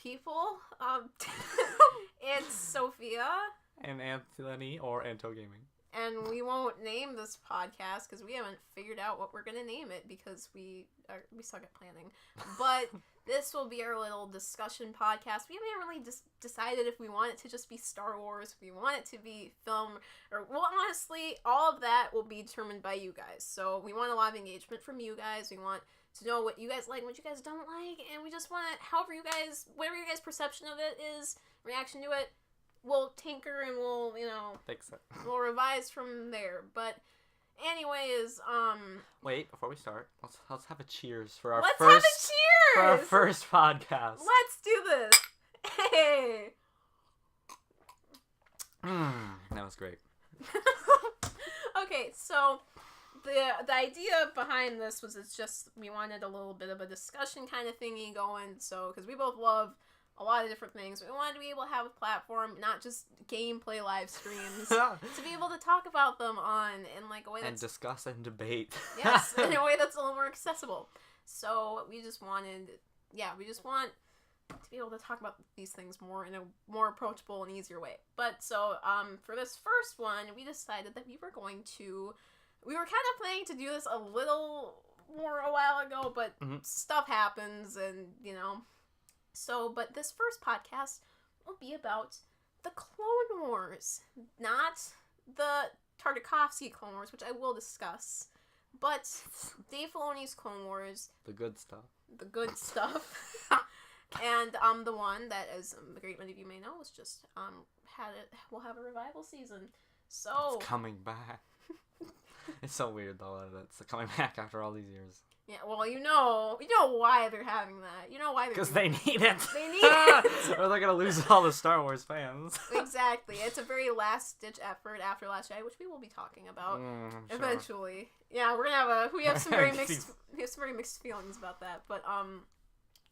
people. It's Sophia. And Anthony or Anto Gaming. And we won't name this podcast because we haven't figured out what we're going to name it because we suck at planning. But this will be our little discussion podcast. We haven't really decided if we want it to just be Star Wars, if we want it to be film, well, honestly, all of that will be determined by you guys. So we want a lot of engagement from you guys. We want to know what you guys like and what you guys don't like. And we just want to, whatever you guys' perception of it is, reaction to it, we'll tinker and we'll, fix it. We'll revise from there. But anyways, wait, before we start, let's have a cheers for our let's have a cheers for our first podcast. Let's do this. Hey. That was great. Okay, so the idea behind this was we wanted a little bit of a discussion kind of thingy going, so because we both love a lot of different things. We wanted to be able to have a platform, not just gameplay live streams, to be able to talk about them in like a way that's... And discuss and debate. Yes, in a way that's a little more accessible. So we just want to be able to talk about these things more in a more approachable and easier way. But so, for this first one, we decided that we were kind of planning to do this a little more a while ago, but stuff happens and, So, but this first podcast will be about the Clone Wars, not the Tartakovsky Clone Wars, which I will discuss, but Dave Filoni's Clone Wars. The good stuff. The good stuff. And the one that, as a great many of you may know, was just will have a revival season. So it's coming back. It's so weird though that it's coming back after all these years. Yeah, well, you know why they're having that. You know why they're because they need it. They need it. Or they're gonna lose all the Star Wars fans. Exactly. It's a very last-ditch effort after Last Jedi, which we will be talking about eventually. Sure. Yeah, we have some very mixed feelings about that. But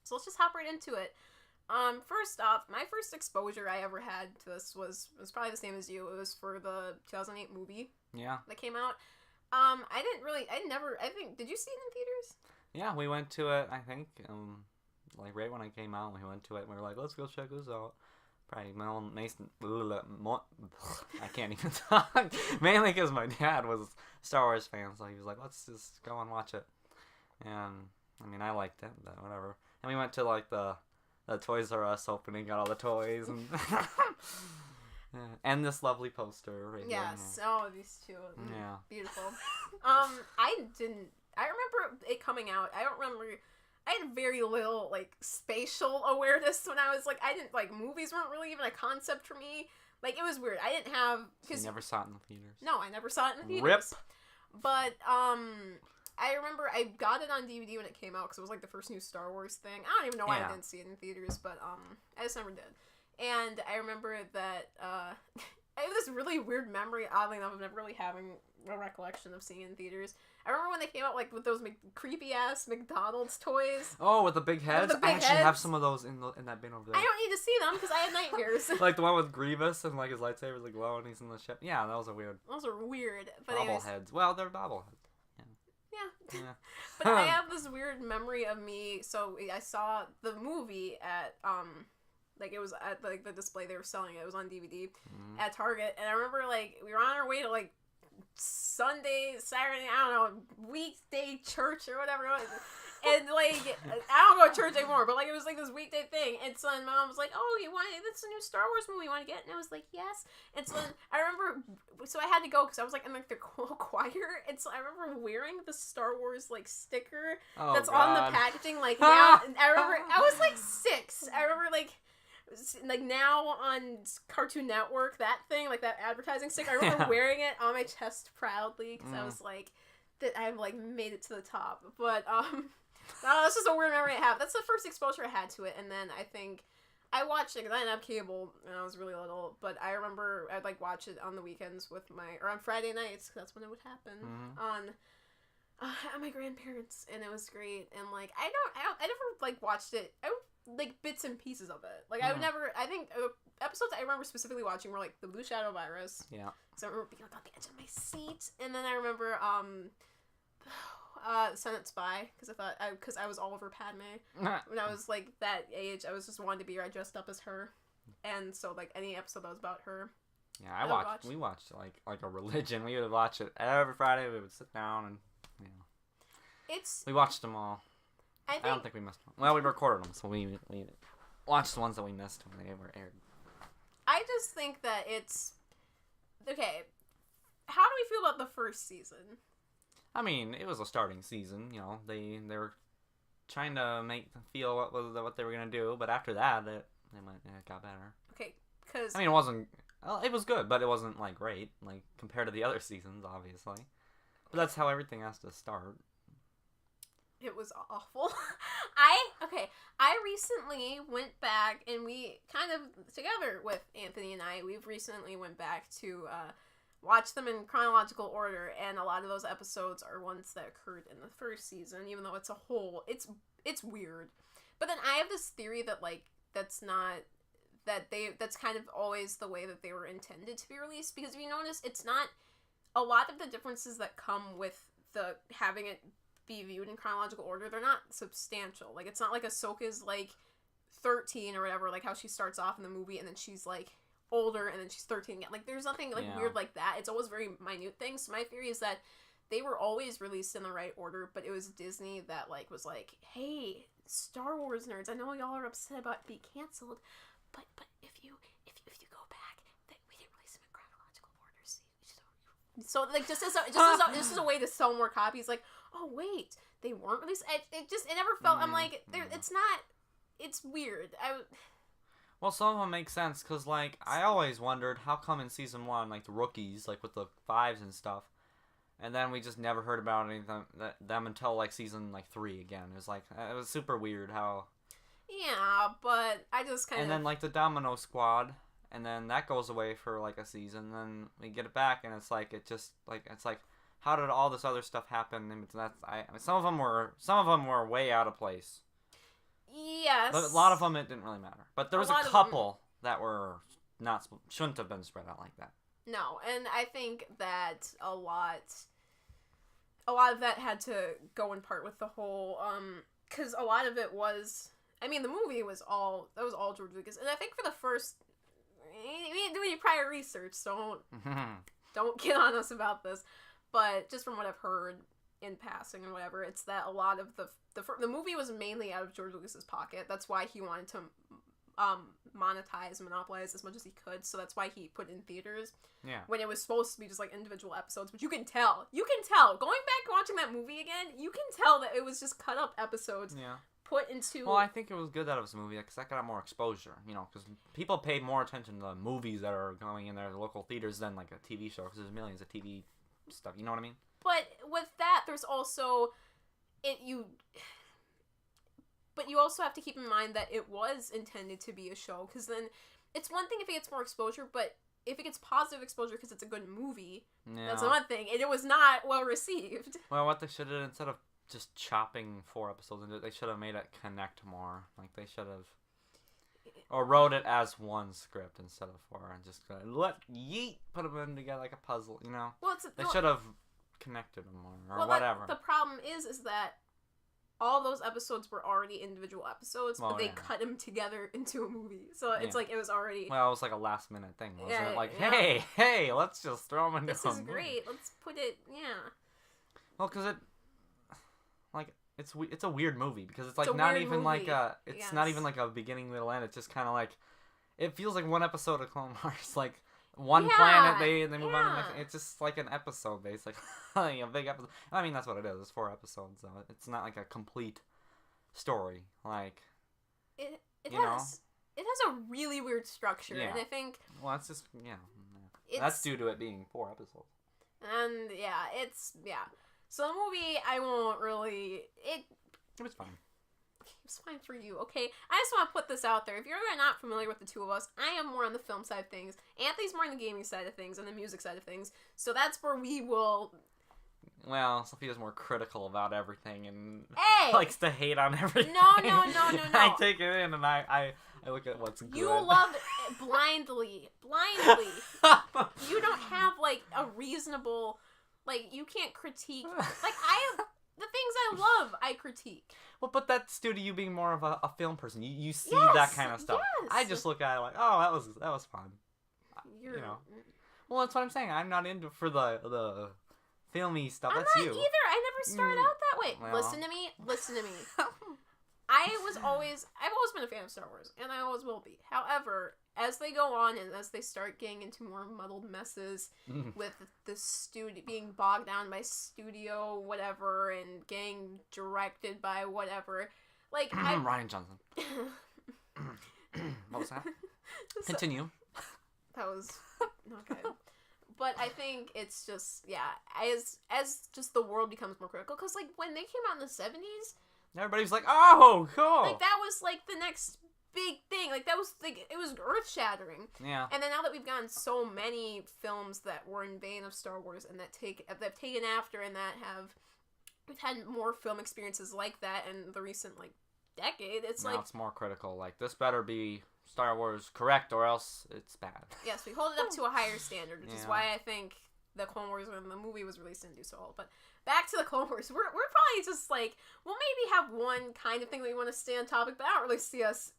so let's just hop right into it. First off, my first exposure I ever had to this was probably the same as you. It was for the 2008 movie. Yeah. That came out. Did you see it in theaters? Yeah, we went to it, I think, like right when I came out, we went to it and we were like, let's go check this out. Probably I can't even talk. Mainly because my dad was a Star Wars fan, so he was like, let's just go and watch it. And, I mean, I liked it, but whatever. And we went to, like, the Toys R Us opening, got all the toys, and... and this lovely poster right here. Yes, these two. Yeah. Beautiful. I remember it coming out. I had very little, like, spatial awareness when I was, like, movies weren't really even a concept for me. Like, it was weird. I didn't have... So you never saw it in the theaters? No, I never saw it in the theaters. Rip! But, I remember I got it on DVD when it came out, because it was, like, the first new Star Wars thing. I don't even know why I didn't see it in theaters, but, I just never did. And I remember that, I have this really weird memory, oddly enough, of never really having a recollection of seeing it in theaters. I remember when they came out, like, with those creepy-ass McDonald's toys. Oh, with the big heads? The big I actually heads. have some of those in that bin over there. I don't need to see them, because I had nightmares. Like the one with Grievous and, like, his lightsaber's, like, glowing, he's in the ship. Yeah, those are weird. Those are weird. But Bobbleheads. Well, they're bobbleheads. Yeah. But I have this weird memory of me, so I saw the movie at, like, it was at, like, the display they were selling it. It was on DVD at Target. And I remember, like, we were on our way to, like, Sunday, Saturday, I don't know, weekday church or whatever it was. And, like, I don't go to church anymore, but, like, it was, like, this weekday thing. And so my mom was like, oh, that's a new Star Wars movie you want to get? And I was like, yes. And so then I remember, so I had to go because I was, like, in, like, the choir. And so I remember wearing the Star Wars, like, sticker that's on the packaging, like, now. And I remember, I was, like, 6. I remember, like, now on Cartoon Network, that thing, like, that advertising sticker, I remember wearing it on my chest proudly, because I was like, that I've, like, made it to the top. But, that's just a weird memory I have. That's the first exposure I had to it, and then I think I watched it, because I didn't have cable when I was really little, but I remember I'd, like, watch it on the weekends or on Friday nights, because that's when it would happen, at my grandparents', and it was great, and, like, I never, like, watched it, like, bits and pieces of it. Like, I think episodes I remember specifically watching were, like, the Blue Shadow Virus. Yeah. So I remember being, like, on the edge of my seat. And then I remember, Senate Spy, because I was all over Padme. When I was like that age, I was just wanting to be dressed up as her, and so like any episode that was about her. Yeah, we watched like a religion. We would watch it every Friday. We would sit down and we watched them all. I don't think we missed one. Well, we recorded them, so we watched the ones that we missed when they were aired. I just think that it's okay. How do we feel about the first season? I mean, it was a starting season. You know, they were trying to make them feel what they were gonna do, but after that, it got better. Okay, because I mean, it wasn't. Well, it was good, but it wasn't like great, like compared to the other seasons, obviously. But that's how everything has to start. It was awful. I recently went back, and we kind of, together with Anthony and I, we've recently went back to watch them in chronological order, and a lot of those episodes are ones that occurred in the first season, even though it's a whole, it's weird. But then I have this theory that, like, that's kind of always the way that they were intended to be released, because if you notice, it's not, a lot of the differences that come with the having it be viewed in chronological order, they're not substantial. Like, it's not like Ahsoka's like 13 or whatever, like how she starts off in the movie and then she's like older and then she's 13 again. Like, there's nothing like weird like that. It's always very minute things. So my theory is that they were always released in the right order, but it was Disney that like was like, hey, Star Wars nerds, I know y'all are upset about it being canceled, but if you go back, we didn't release them in chronological order. So like just as a way to sell more copies, like, oh wait, they weren't released. It never felt. I'm like, it's not. It's weird. Well, some of them make sense because like I always wondered how come in season 1 like the rookies like with the 5s and stuff, and then we just never heard about anything them until like season like 3 again. It was super weird how. Yeah, but I just kind of. And then like the Domino Squad. And then that goes away for like a season. Then we get it back, and it's like how did all this other stuff happen? And some of them were way out of place. Yes. But a lot of them it didn't really matter. But there was a couple that were shouldn't have been spread out like that. No, and I think that a lot of that had to go in part with the whole because a lot of it was. I mean, the movie was all George Lucas, and I think for the first. We didn't do any prior research, so don't get on us about this. But just from what I've heard in passing and whatever, it's that a lot of the movie was mainly out of George Lucas's pocket. That's why he wanted to monopolize as much as he could. So that's why he put in theaters. Yeah. When it was supposed to be just like individual episodes, but you can tell going back and watching that movie again, you can tell that it was just cut up episodes. Yeah. Put into... Well, I think it was good that it was a movie because that got more exposure, because people paid more attention to the movies that are going in their local theaters than like a TV show because there's millions of TV stuff, you know what I mean? But with that, there's also... But you also have to keep in mind that it was intended to be a show, because then it's one thing if it gets more exposure, but if it gets positive exposure because it's a good movie, that's one thing, and it was not well received. Well, what they should have, instead of just chopping 4 episodes into it, they should have made it connect more. Like, they should have... Or wrote it as one script instead of 4, and just put them in together like a puzzle, Well, they should have connected them more, or whatever. The problem is that all those episodes were already individual episodes, but they cut them together into a movie. So it's like it was already... Well, it was like a last minute thing, wasn't it? Like, hey, let's just throw them into this is great. Let's put it, Well, because it... Like, it's a weird movie, because it's like not even like a... It's not even like a beginning, middle, end. It's just kind of like... It feels like one episode of Clone Wars, like... One planet, they move on to the next. It's just like an episode, basically. Like a big episode. I mean, that's what it is. It's 4 episodes, so it's not like a complete story. Like, it has a really weird structure, and I think. Well, that's just that's due to it being 4 episodes. And so the movie, I won't really. It was fine. It's fine for you, okay? I just want to put this out there. If you're not familiar with the two of us, I am more on the film side of things. Anthony's more on the gaming side of things and the music side of things. So that's where we will... Well, Sophia's more critical about everything and likes to hate on everything. No. I take it in and I look at what's good. You love it blindly. You don't have, like, a reasonable... Like, you can't critique... Like, the things I love, I critique. Well, but that's due to you being more of a film person. You see Yes, that kind of stuff. yes. I just look at it like, oh, that was fun. You're, You know. Well, that's what I'm saying. I'm not into for the filmy stuff. I'm That's not you. either. I never started out that way. Well. Listen to me. I've always been a fan of Star Wars, and I always will be. However, as they go on and as they start getting into more muddled messes with the studio being bogged down by studio whatever and getting directed by whatever, like Ryan Johnson. What was that? Continue. That was okay. But I think it's just, as just the world becomes more critical, because like when they came out in the 70s, everybody's like, oh, cool. like that was like the next big thing. Like that was like, it was earth shattering. Yeah. And then now that we've gotten so many films that were in vein of Star Wars and that have taken after and that we've had more film experiences like that in the recent like decade. It's now it's more critical. Like this better be Star Wars correct or else it's bad. Yes, we hold it up to a higher standard, which is why I think the Clone Wars when the movie was released didn't do so well. But back to the Clone Wars, we're probably just like, we'll maybe have one kind of thing that we want to stay on topic, but I don't really see us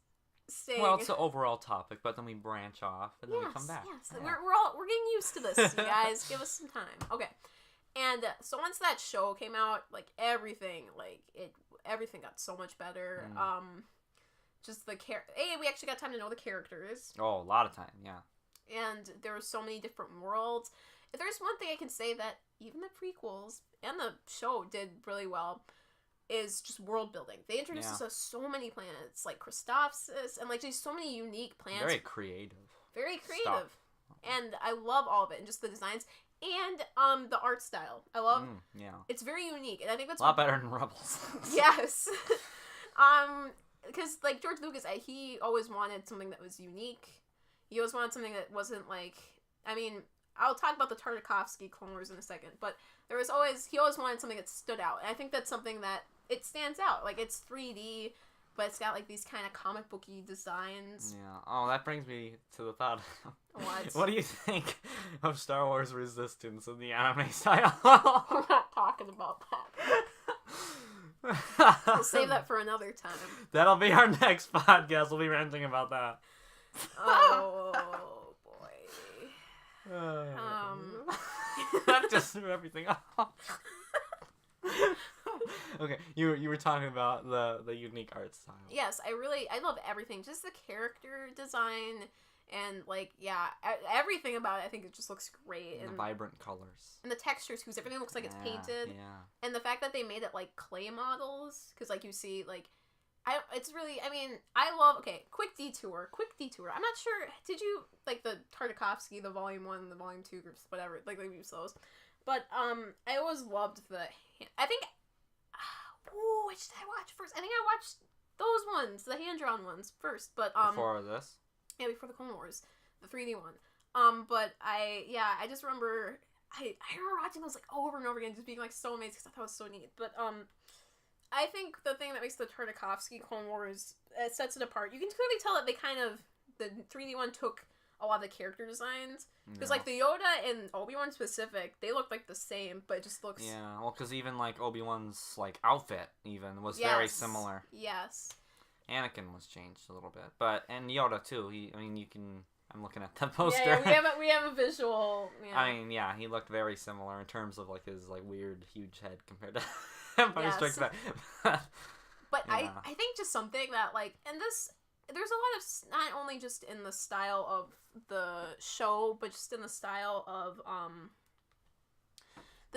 staying. Well, it's the overall topic, but then we branch off and then we come back. Yes, yeah. We're getting used to this, you guys. Give us some time. Okay. And so once that show came out, like everything got so much better. Just the we actually got time to know the characters. Oh, a lot of time, yeah. And there were so many different worlds. If there's one thing I can say that even the prequels and the show did really well, is just world building. They introduced us to so many planets, like Christophsis, and like just so many unique planets. Very creative. Very creative. And I love all of it, and just the designs and the art style. I love. It's very unique, and I think that's a lot better than Rebels. Yes. Because like George Lucas, he always wanted something that was unique. He always wanted something that wasn't like. I mean, I'll talk about the Tartakovsky Clone Wars in a second, but he always wanted something that stood out, and I think that's something that it stands out. Like it's 3D, but it's got like these kind of comic booky designs. Yeah. Oh, that brings me to the thought. What? What do you think of Star Wars Resistance in the anime style? We're not talking about that. We'll save that for another time. That'll be our next podcast. We'll be ranting about that. Oh boy. That just threw everything off. Okay, you were talking about the unique art style. Yes, I love everything. Just the character design and like everything about it. I think it just looks great. And the vibrant colors. And the textures, because everything looks like it's painted. Yeah. And the fact that they made it like clay models, because like you see like, I love. Okay, quick detour. I'm not sure. Did you like the Tartakovsky, the Volume 1, the Volume 2 groups, whatever? Like they use those. But I always loved which did I watch first? I think I watched those ones, the hand-drawn ones first, but before this? Yeah, before the Clone Wars, the 3D one. But I just remember I remember watching those like over and over again, just being like so amazed because I thought it was so neat. But I think the thing that makes the Tartakovsky Clone Wars sets it apart, you can clearly tell that the 3D one took a lot of the character designs. Because, like, the Yoda and Obi-Wan specific, they look, like, the same, but it just looks... Yeah, well, because even, like, Obi-Wan's, like, outfit, even, was very similar. Yes. Anakin was changed a little bit. And Yoda, too. I'm looking at the poster. Yeah, we have a visual... Yeah. I mean, yeah, he looked very similar in terms of, like, his, like, weird, huge head compared to Empire Strikes Back. But I think just something that, like, and this... There's a lot of, not only just in the style of the show, but just in the style of,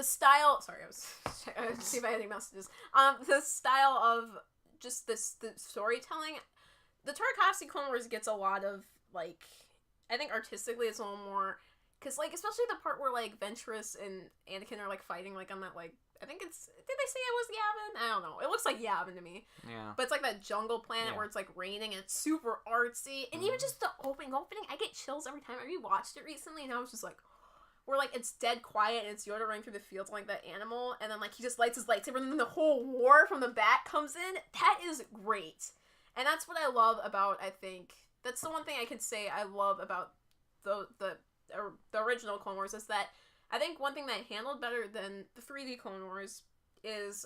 sorry, I was trying to see if I had any messages. The style of just the storytelling. The Tartakovsky Clone Wars gets a lot of, like, I think artistically it's a little more, because, like, especially the part where, like, Ventress and Anakin are, like, fighting, like, on that, like, I think did they say it was Yavin? I don't know. It looks like Yavin to me. Yeah. But it's like that jungle planet where it's like raining and it's super artsy. And even just the opening, I get chills every time. I rewatched it recently and I was just like, where like it's dead quiet and it's Yoda running through the fields like that animal. And then like he just lights his lightsaber and then the whole war from the back comes in. That is great. And that's what I love about, I think, that's the one thing I could say I love about the original Clone Wars is that I think one thing that handled better than the 3D Clone Wars is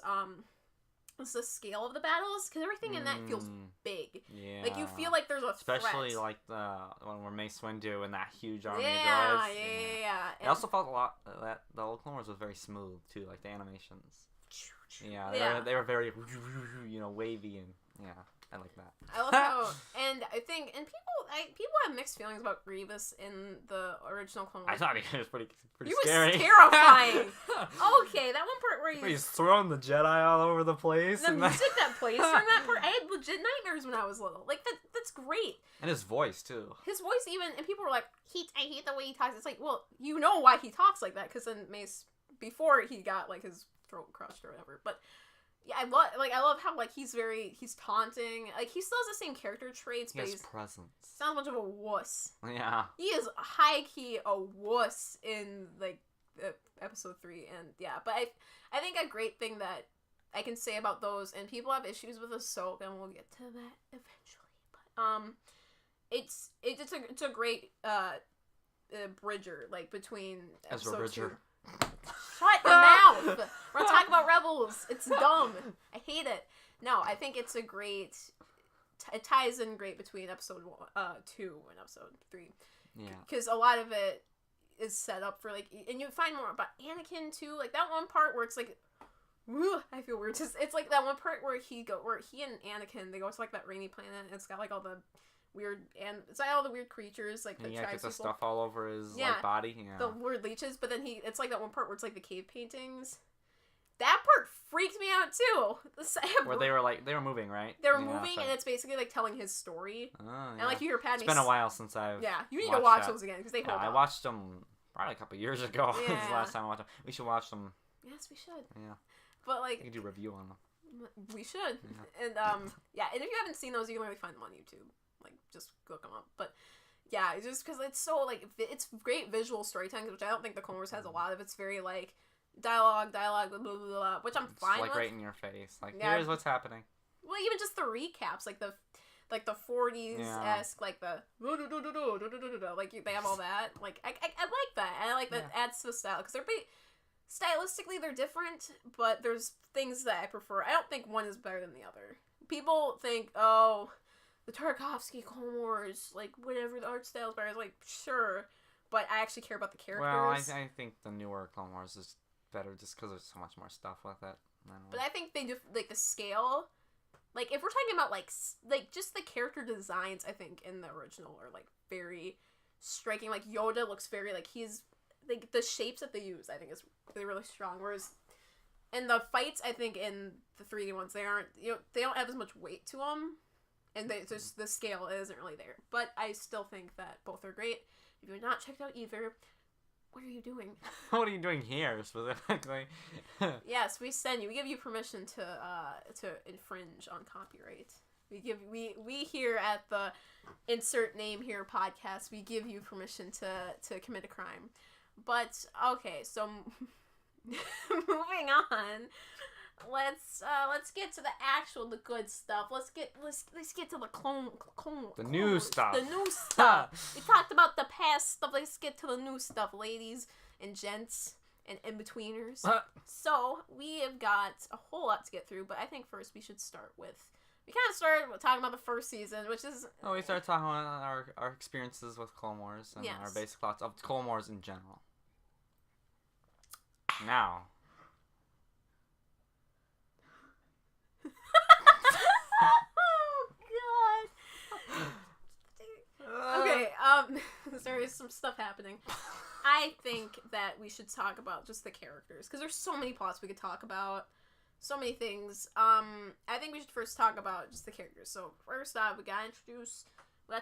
the scale of the battles, because everything in that feels big. Yeah. Like, you feel like there's a especially threat. like the one where Mace Windu and that huge army Yeah. of droids. And I also felt a lot that the old Clone Wars was very smooth too, like the animations. Yeah, they were very wavy, and I like that. I love how, and I think, and people have mixed feelings about Grievous in the original Clone Wars. I thought he was pretty He scary. was terrifying. Okay, that one part where he's throwing the Jedi all over the place. The music that plays during that part, I had legit nightmares when I was little. Like, that's great. And his voice, too. His voice even, and people were like, I hate the way he talks. It's like, well, you know why he talks like that, because then Mace, before he got, like, his throat crushed or whatever, but yeah, I love how, like, he's taunting. Like, he still has the same character traits, but he's presence. Sounds much of a wuss. Yeah. He is high-key a wuss in, like, episode 3, and yeah, but I think a great thing that I can say about those, and people have issues with Ahsoka, and we'll get to that eventually, but, it's a great, bridger, like, between episode 2. Shut your mouth! We're not talking about Rebels. It's dumb. I hate it. No, I think it's a great. It ties in great between episode 2 and episode 3. Yeah. Because a lot of it is set up for, like, and you find more about Anakin too. Like that one part where it's like, woo, I feel weird. It's like that one part where he and Anakin, they go to like that rainy planet, and it's got like all the weird, and it's like all the weird creatures, like the tribes get the people. stuff all over his like body. Yeah. The weird leeches, but then it's like that one part where it's like the cave paintings. That part freaked me out too. Where they were moving, right? They were moving, and it's basically like telling his story. Oh, yeah. And like you hear Padme. It's been a while since I've. Yeah, you need to watch those again because they hold up. I watched them probably a couple years ago. Yeah. This is the last time I watched them. We should watch them. Yes, we should. Yeah. But like. We could do a review on them. We should. Yeah. And and if you haven't seen those, you can really find them on YouTube. Like, just look them up. But yeah, just because it's so like it's great visual storytelling, which I don't think the Clone Wars has a lot of. It's very like dialogue, blah blah blah, blah, which I'm fine like with. Right in your face. Like here's what's happening. Well, even just the recaps, like the 40s esque, like the like they have all that. Like I like that, and I like that adds to the style because they're stylistically they're different, but there's things that I prefer. I don't think one is better than the other. People think, oh, the Tarkovsky Clone Wars, like whatever the art style is better. It's like sure, but I actually care about the characters. Well, I think the newer Clone Wars is better just because there's so much more stuff with it. But I think they do like the scale. Like if we're talking about like just the character designs, I think in the original are like very striking. Like Yoda looks very like he's like the shapes that they use. I think is really strong. Whereas in the fights, I think in the 3D ones they aren't they don't have as much weight to them, and just the scale isn't really there. But I still think that both are great. If you've not checked out either, what are you doing? What are you doing here specifically? Yes, we give you permission to infringe on copyright. We here at the Insert Name Here podcast, we give you permission to commit a crime. But okay, so moving on. Let's get to the good stuff. Let's get to the clone the new stuff. The new stuff. We talked about the past stuff. Let's get to the new stuff, ladies and gents and in-betweeners. So we have got a whole lot to get through, but I think first we should start with. We kind of started talking about the first season, which is. Oh, we started talking about our experiences with Clone Wars and our basic thoughts of Clone Wars in general. Now. Okay, there's some stuff happening. I think that we should talk about just the characters, because there's so many plots we could talk about, so many things. I think we should first talk about just the characters. So first off, we gotta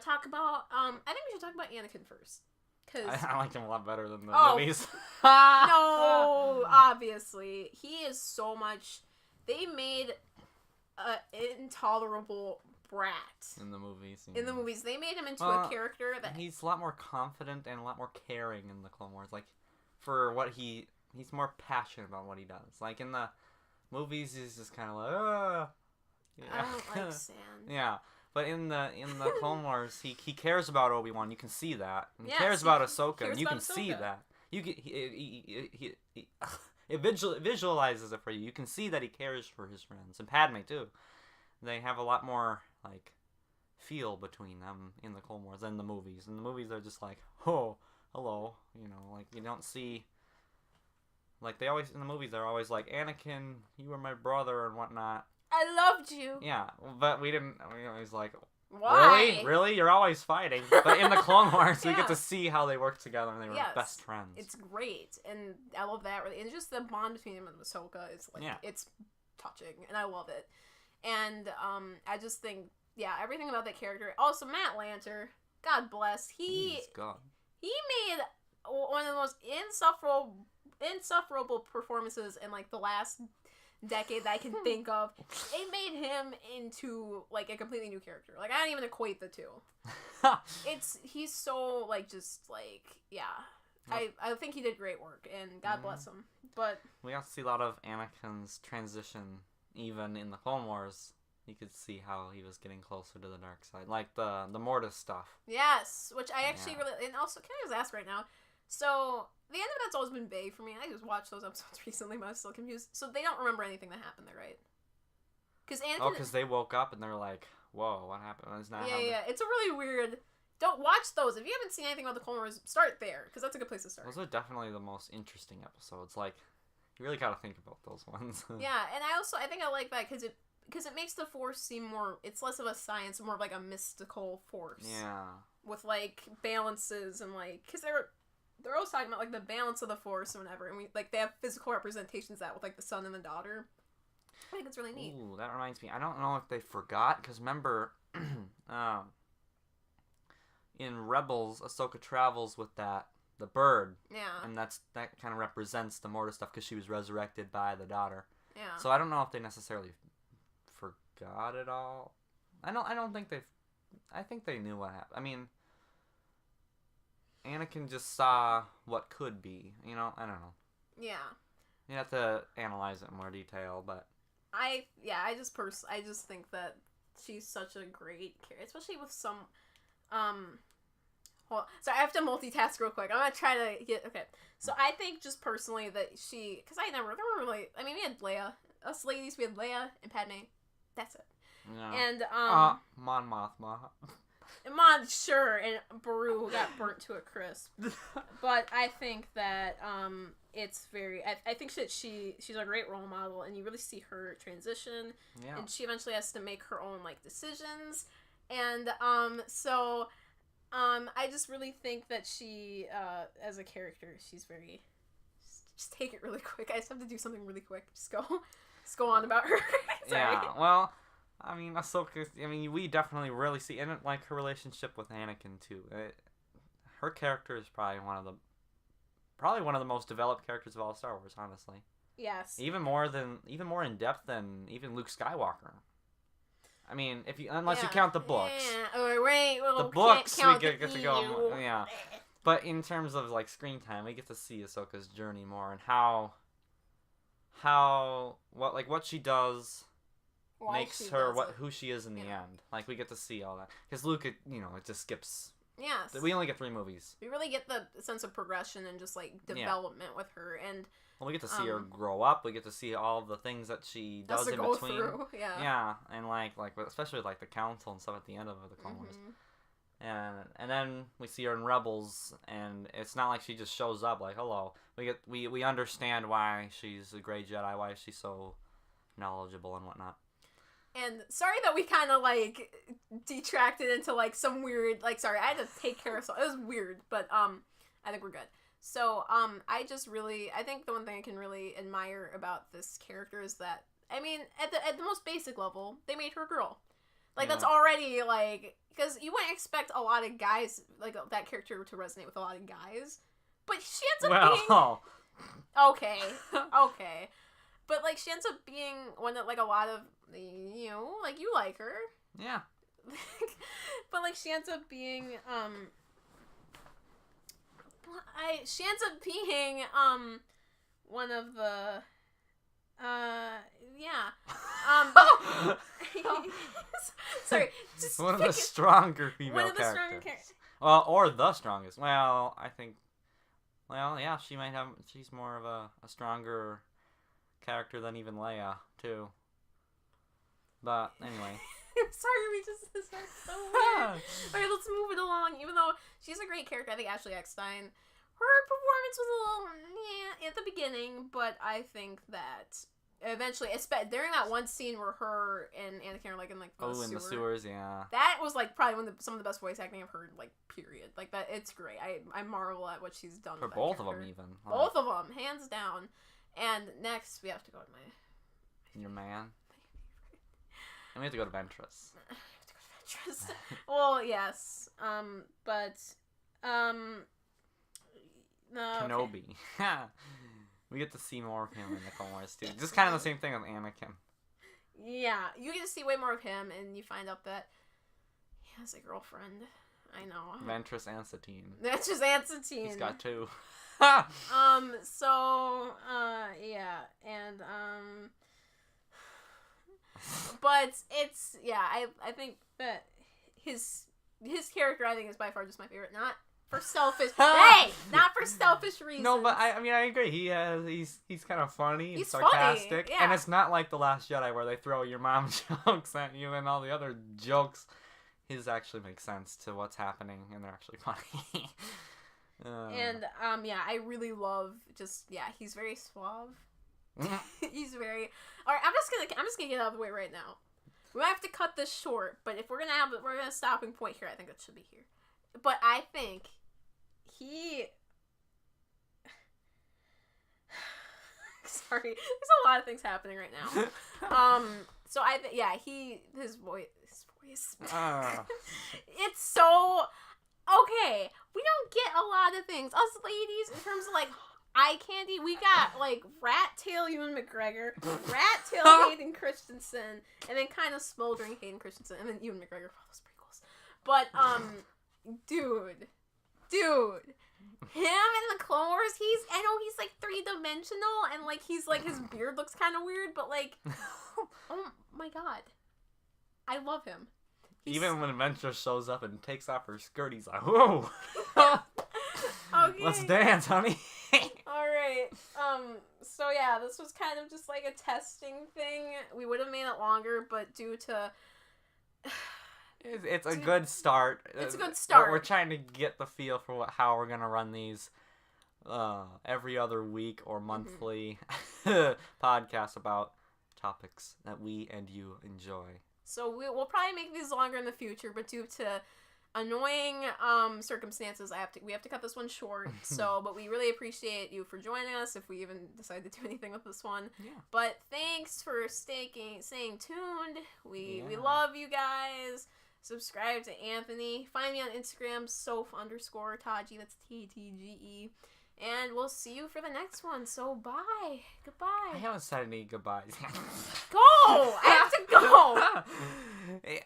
talk about, I think we should talk about Anakin first. Cause I like him a lot better than the movies. No, obviously. He is so much, they made an intolerable brat in the movies. In the movies, they made him into a character that he's a lot more confident and a lot more caring in the Clone Wars. Like for what he's more passionate about what he does. Like in the movies, he's just kind of like, I don't like sand. Yeah, but in the Clone Wars, he cares about Obi-Wan. You can see that. And he cares about Ahsoka. And you can see that. You get it visualizes it for you. You can see that he cares for his friends, and Padme too. They have a lot more like feel between them in the Clone Wars than the movies. In the movies, they're just like, oh, hello, you know, like you don't see. Like they always in the movies, they're always like, Anakin, you were my brother and whatnot. I loved you. Yeah, but we didn't. We always like, why? really, you're always fighting. But in the Clone Wars, we get to see how they work together and they were best friends. It's great, and I love that. Really, and just the bond between him and Ahsoka is like, it's touching, and I love it. And I just think, everything about that character. Also, Matt Lanter, God bless, he made one of the most insufferable performances in like the last decade that I can think of. It made him into like a completely new character. Like I don't even equate the two. He's so like just like I think he did great work, and God bless him. But we also see a lot of Anakin's transition even in the Clone Wars. You could see how he was getting closer to the dark side, like the Mortis stuff. Yes, which I actually really, and also can I just ask right now? So the end of that's always been vague for me. I just watched those episodes recently, but I was still confused. So they don't remember anything that happened there, right? Because Anakin. Because they woke up and they're like, "Whoa, what happened?" It's not. It's a really weird. Don't watch those if you haven't seen anything about the Clone Wars. Start there because that's a good place to start. Those are definitely the most interesting episodes. Like, you really got to think about those ones. Yeah, and I think I like that because it makes the Force seem more. It's less of a science, more of like a mystical force. Yeah. With like balances and like because they're always talking about like the balance of the Force and whatever, and they have physical representations of that with like the son and the daughter. I think it's really neat. Ooh, that reminds me. I don't know if they forgot because remember, in Rebels, Ahsoka travels with the bird. Yeah. And that kind of represents the Mortis stuff because she was resurrected by the daughter. Yeah. So I don't know if they necessarily forgot it all. I don't think I think they knew what happened. I mean, Anakin just saw what could be, you know? I don't know. Yeah. You have to analyze it in more detail, but I just think that she's such a great character, especially with some so I have to multitask real quick. I'm gonna try to get okay. So I think just personally that because there were really, I mean, we had Leia, us ladies, we had Leia and Padme. That's it. Yeah. And Mon Mothma. Sure, and Baru who got burnt to a crisp. But I think that it's very. I think that she's a great role model, and you really see her transition. Yeah. And she eventually has to make her own like decisions, and I just really think that she as a character, she's very. Just take it really quick. I just have to do something really quick. Just go on about her. Yeah. Well. I mean, Ahsoka. I mean, we definitely really see, and like her relationship with Anakin too. Her character is probably one of the most developed characters of all Star Wars, honestly. Yes. Even more in depth than even Luke Skywalker. I mean, unless you count the books. Yeah. Well, the books we get to go. Yeah. But in terms of like screen time, we get to see Ahsoka's journey more and what she does. Makes her who she is in the end. Like we get to see all that because Luke, it just skips. Yes. We only get 3 movies. We really get the sense of progression and just like development with her, and we get to see her grow up. We get to see all the things that she does in between. Through. Yeah. Yeah, and like especially like the council and stuff at the end of the Clone Wars. And then we see her in Rebels, and it's not like she just shows up like hello. We understand why she's a great Jedi, why she's so knowledgeable and whatnot. And sorry that we kind of, like, detracted into, like, some weird, like, sorry, I had to take care of something. It was weird, but, I think we're good. So, I think the one thing I can really admire about this character is that, I mean, at the most basic level, they made her a girl. Like, that's already, like, because you wouldn't expect a lot of guys, like, that character to resonate with a lot of guys. But she ends up being... Okay. But, like, she ends up being one that, like, a lot of, like, you like her. Yeah. But, like, she ends up being, she ends up being, one of the, sorry. Just one of the stronger female characters. Well, or the strongest. Well, I think... Well, yeah, she's more of a stronger character than even Leia, too. But, anyway. Sorry, we just started so weird. Alright, let's move it along. Even though she's a great character, I think Ashley Eckstein, her performance was a little at the beginning, but I think that eventually, during that one scene where her and Anakin are like in like the in the sewers, yeah. That was like probably some of the best voice acting I've heard, like, period. Like, that, it's great. I marvel at what she's done for with both that of them, character. even. Both of them, hands down. And next, we have to go to my your man. And we have to go to Ventress. Well, yes. But no. Kenobi. We get to see more of him in the Clone Wars too. Just kind of the same thing with Anakin. Yeah, you get to see way more of him, and you find out that he has a girlfriend. I know. Ventress and Satine. Ventress and Satine. He's got two. So, yeah, and, but it's, yeah, I think that his character, I think, is by far just my favorite. Not for selfish, not for selfish reasons. No, but I mean, I agree. He's kind of funny and Funny, sarcastic. yeah. And it's not like The Last Jedi where they throw your mom jokes at you and all the other jokes. His actually makes sense to what's happening, and they're actually funny. And, yeah, I really love he's very suave. He's very... Alright, I'm just gonna get out of the way right now. We might have to cut this short, but if we're gonna have a stopping point here, I think it should be here. But I think he... Sorry, there's a lot of things happening right now. So I think, yeah, his voice... It's so... Okay, we don't get a lot of things. Us ladies, in terms of, like, eye candy, we got, like, Rat Tail Ewan McGregor, Rat Tail Hayden Christensen, and then kind of smoldering Hayden Christensen, and then Ewan McGregor for all those prequels. But, dude, him in the Clone Wars, I know he's, like, 3-dimensional, and, like, his beard looks kind of weird, but, like, oh my god. I love him. Even when Ventress shows up and takes off her skirt, he's like, whoa! Okay. Let's dance, honey! Alright, so yeah, this was kind of just like a testing thing. We would have made it longer, but due to... It's a good start. It's a good start. We're trying to get the feel for how we're gonna run these every other week or monthly podcasts about topics that we and you enjoy. So we'll probably make these longer in the future, but due to annoying circumstances, we have to cut this one short. But we really appreciate you for joining us, if we even decide to do anything with this one. Yeah. But thanks for staying tuned. We love you guys. Subscribe to Anthony. Find me on Instagram, Soph_Taji. That's TTGE. And we'll see you for the next one. So bye. Goodbye. I haven't said any goodbyes. Go! I have to go!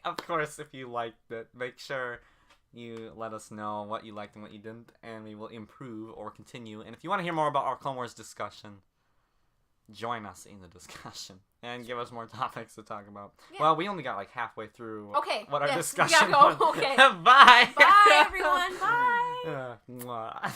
Of course, if you liked it, make sure you let us know what you liked and what you didn't, and we will improve or continue. And if you want to hear more about our Clone Wars discussion, join us in the discussion and give us more topics to talk about. Yeah. Well, we only got like halfway through what our discussion was. Okay. Bye! Bye, everyone! Bye! Mwah.